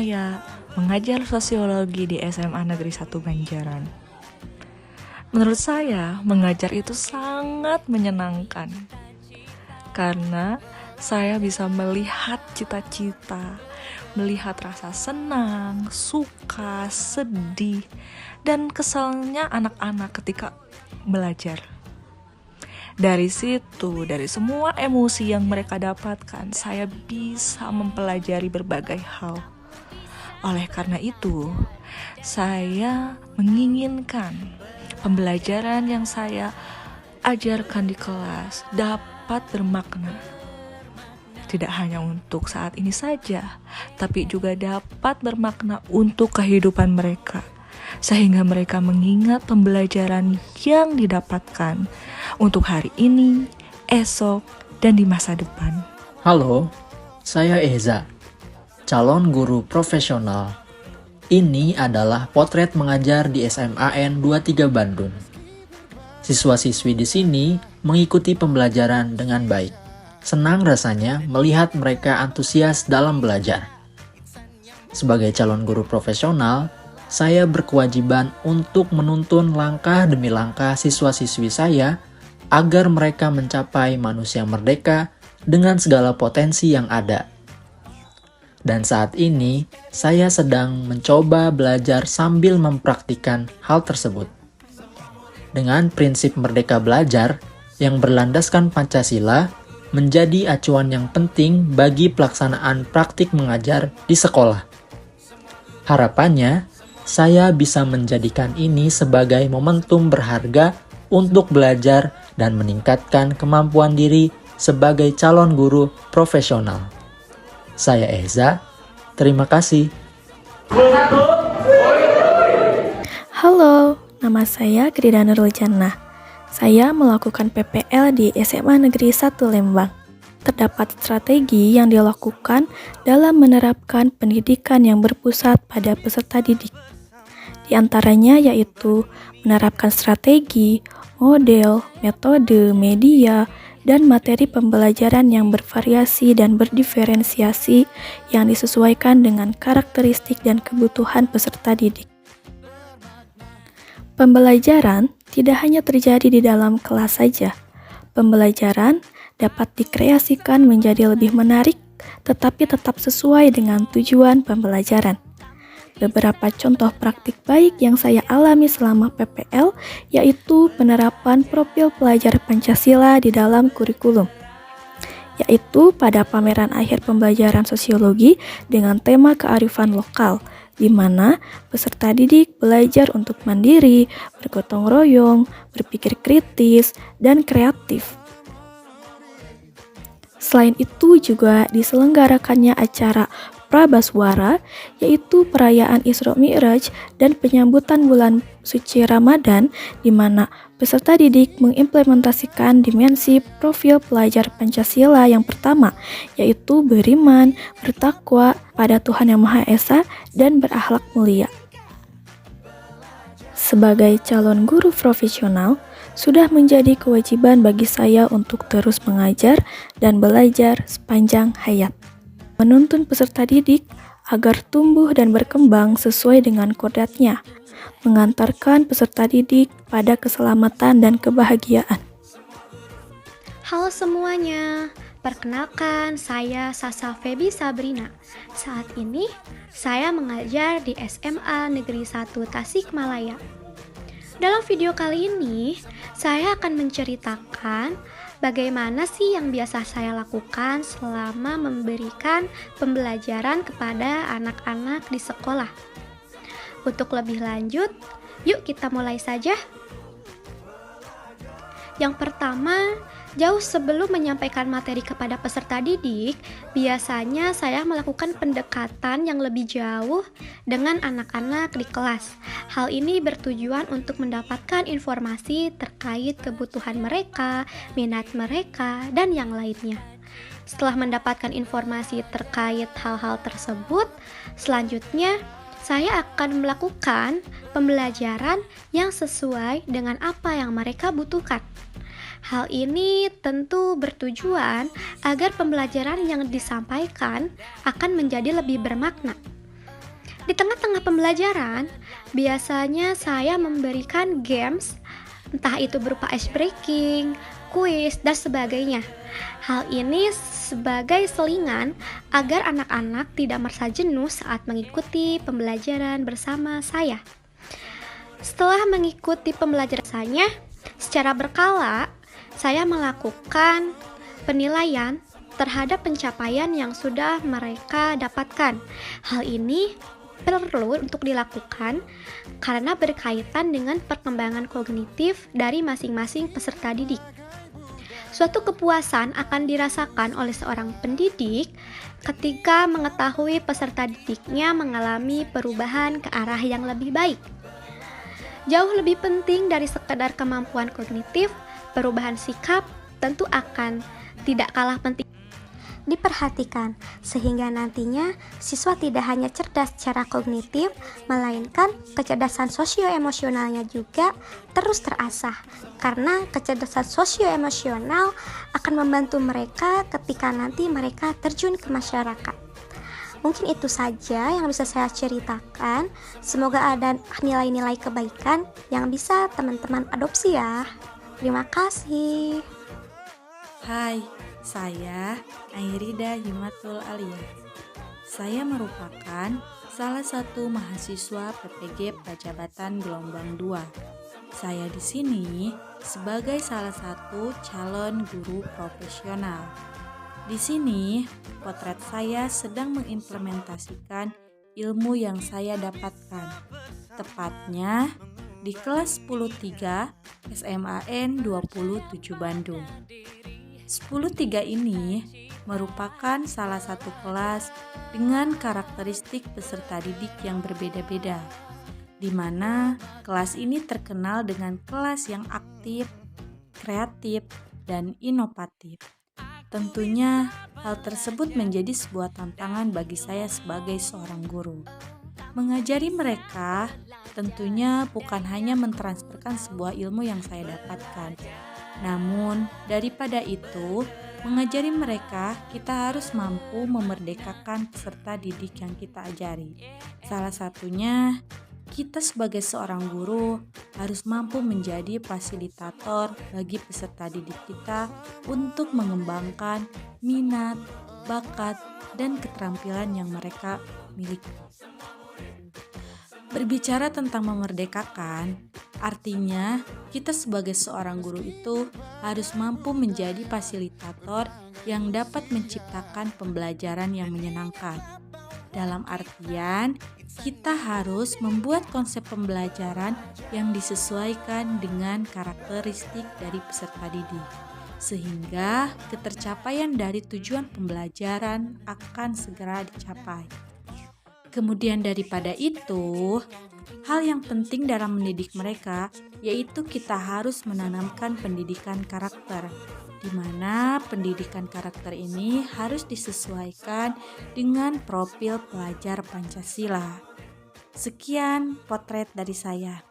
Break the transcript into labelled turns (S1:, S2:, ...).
S1: Maya, mengajar sosiologi di SMA Negeri 1 Banjaran. Menurut saya, mengajar itu sangat menyenangkan. Karena saya bisa melihat cita-cita, melihat rasa senang, suka, sedih, dan kesalnya anak-anak ketika belajar. Dari situ, dari semua emosi yang mereka dapatkan, saya bisa mempelajari berbagai hal. Oleh karena itu, saya menginginkan pembelajaran yang saya ajarkan di kelas dapat bermakna. Tidak hanya untuk saat ini saja, tapi juga dapat bermakna untuk kehidupan mereka. Sehingga mereka mengingat pembelajaran yang didapatkan untuk hari ini, esok, dan di masa depan.
S2: Halo, saya Eza, calon guru profesional. Ini adalah potret mengajar di SMAN 23 Bandung. Siswa-siswi di sini mengikuti pembelajaran dengan baik. Senang rasanya melihat mereka antusias dalam belajar. Sebagai calon guru profesional, saya berkewajiban untuk menuntun langkah demi langkah siswa-siswi saya agar mereka mencapai manusia merdeka dengan segala potensi yang ada. Dan saat ini, saya sedang mencoba belajar sambil mempraktikkan hal tersebut. Dengan prinsip merdeka belajar yang berlandaskan Pancasila menjadi acuan yang penting bagi pelaksanaan praktik mengajar di sekolah. Harapannya, saya bisa menjadikan ini sebagai momentum berharga untuk belajar dan meningkatkan kemampuan diri sebagai calon guru profesional. Saya Eza, terima kasih.
S3: Halo, nama saya Grida Nurul Jannah. Saya melakukan PPL di SMA Negeri 1 Lembang. Terdapat strategi yang dilakukan dalam menerapkan pendidikan yang berpusat pada peserta didik. Di antaranya yaitu menerapkan strategi, model, metode, media, dan materi pembelajaran yang bervariasi dan berdiferensiasi yang disesuaikan dengan karakteristik dan kebutuhan peserta didik. Pembelajaran tidak hanya terjadi di dalam kelas saja. Pembelajaran dapat dikreasikan menjadi lebih menarik, tetapi tetap sesuai dengan tujuan pembelajaran. Beberapa contoh praktik baik yang saya alami selama PPL yaitu penerapan profil pelajar Pancasila di dalam kurikulum, yaitu pada pameran akhir pembelajaran sosiologi dengan tema kearifan lokal, di mana peserta didik belajar untuk mandiri, bergotong royong, berpikir kritis, dan kreatif. Selain itu juga diselenggarakannya acara Prabaswara, yaitu perayaan Isra Mi'raj dan penyambutan bulan suci Ramadan, di mana peserta didik mengimplementasikan dimensi profil pelajar Pancasila yang pertama, yaitu beriman, bertakwa pada Tuhan Yang Maha Esa, dan berakhlak mulia. Sebagai calon guru profesional, sudah menjadi kewajiban bagi saya untuk terus mengajar dan belajar sepanjang hayat. Menuntun peserta didik agar tumbuh dan berkembang sesuai dengan kodratnya, mengantarkan peserta didik pada keselamatan dan kebahagiaan.
S4: Halo semuanya, perkenalkan saya Sasa Febi Sabrina. Saat ini saya mengajar di SMA Negeri 1 Tasikmalaya. Dalam video kali ini, saya akan menceritakan bagaimana sih yang biasa saya lakukan selama memberikan pembelajaran kepada anak-anak di sekolah. Untuk lebih lanjut, yuk kita mulai saja. Yang pertama, jauh sebelum menyampaikan materi kepada peserta didik, biasanya saya melakukan pendekatan yang lebih jauh dengan anak-anak di kelas. Hal ini bertujuan untuk mendapatkan informasi terkait kebutuhan mereka, minat mereka, dan yang lainnya. Setelah mendapatkan informasi terkait hal-hal tersebut, selanjutnya saya akan melakukan pembelajaran yang sesuai dengan apa yang mereka butuhkan. Hal ini tentu bertujuan agar pembelajaran yang disampaikan akan menjadi lebih bermakna. Di tengah-tengah pembelajaran, biasanya saya memberikan games, entah itu berupa ice breaking, kuis, dan sebagainya. Hal ini sebagai selingan agar anak-anak tidak merasa jenuh saat mengikuti pembelajaran bersama saya. Setelah mengikuti pembelajaran saya, secara berkala, saya melakukan penilaian terhadap pencapaian yang sudah mereka dapatkan. Hal ini perlu untuk dilakukan karena berkaitan dengan perkembangan kognitif dari masing-masing peserta didik. Suatu kepuasan akan dirasakan oleh seorang pendidik ketika mengetahui peserta didiknya mengalami perubahan ke arah yang lebih baik. Jauh lebih penting dari sekedar kemampuan kognitif, perubahan sikap tentu akan tidak kalah penting diperhatikan, sehingga nantinya siswa tidak hanya cerdas secara kognitif, melainkan kecerdasan sosioemosionalnya juga terus terasah, karena kecerdasan sosioemosional akan membantu mereka ketika nanti mereka terjun ke masyarakat. Mungkin itu saja yang bisa saya ceritakan. Semoga ada nilai-nilai kebaikan yang bisa teman-teman adopsi ya. Terima kasih.
S5: Hai, saya Airida Himatul Alia. Saya merupakan salah satu mahasiswa PPG Prajabatan Gelombang 2. Saya di sini sebagai salah satu calon guru profesional. Di sini, potret saya sedang mengimplementasikan ilmu yang saya dapatkan. Tepatnya di kelas 10.3 SMAN 27 Bandung. 10.3 ini merupakan salah satu kelas dengan karakteristik peserta didik yang berbeda-beda, di mana kelas ini terkenal dengan kelas yang aktif, kreatif, dan inovatif. Tentunya hal tersebut menjadi sebuah tantangan bagi saya sebagai seorang guru. Mengajari mereka tentunya bukan hanya mentransferkan sebuah ilmu yang saya dapatkan. Namun, daripada itu, mengajari mereka, kita harus mampu memerdekakan peserta didik yang kita ajari. Salah satunya, kita sebagai seorang guru harus mampu menjadi fasilitator bagi peserta didik kita untuk mengembangkan minat, bakat, dan keterampilan yang mereka miliki. Berbicara tentang memerdekakan, artinya kita sebagai seorang guru itu harus mampu menjadi fasilitator yang dapat menciptakan pembelajaran yang menyenangkan. Dalam artian, kita harus membuat konsep pembelajaran yang disesuaikan dengan karakteristik dari peserta didik, sehingga ketercapaian dari tujuan pembelajaran akan segera dicapai. Kemudian daripada itu, hal yang penting dalam mendidik mereka yaitu kita harus menanamkan pendidikan karakter, di mana pendidikan karakter ini harus disesuaikan dengan profil pelajar Pancasila. Sekian potret dari saya.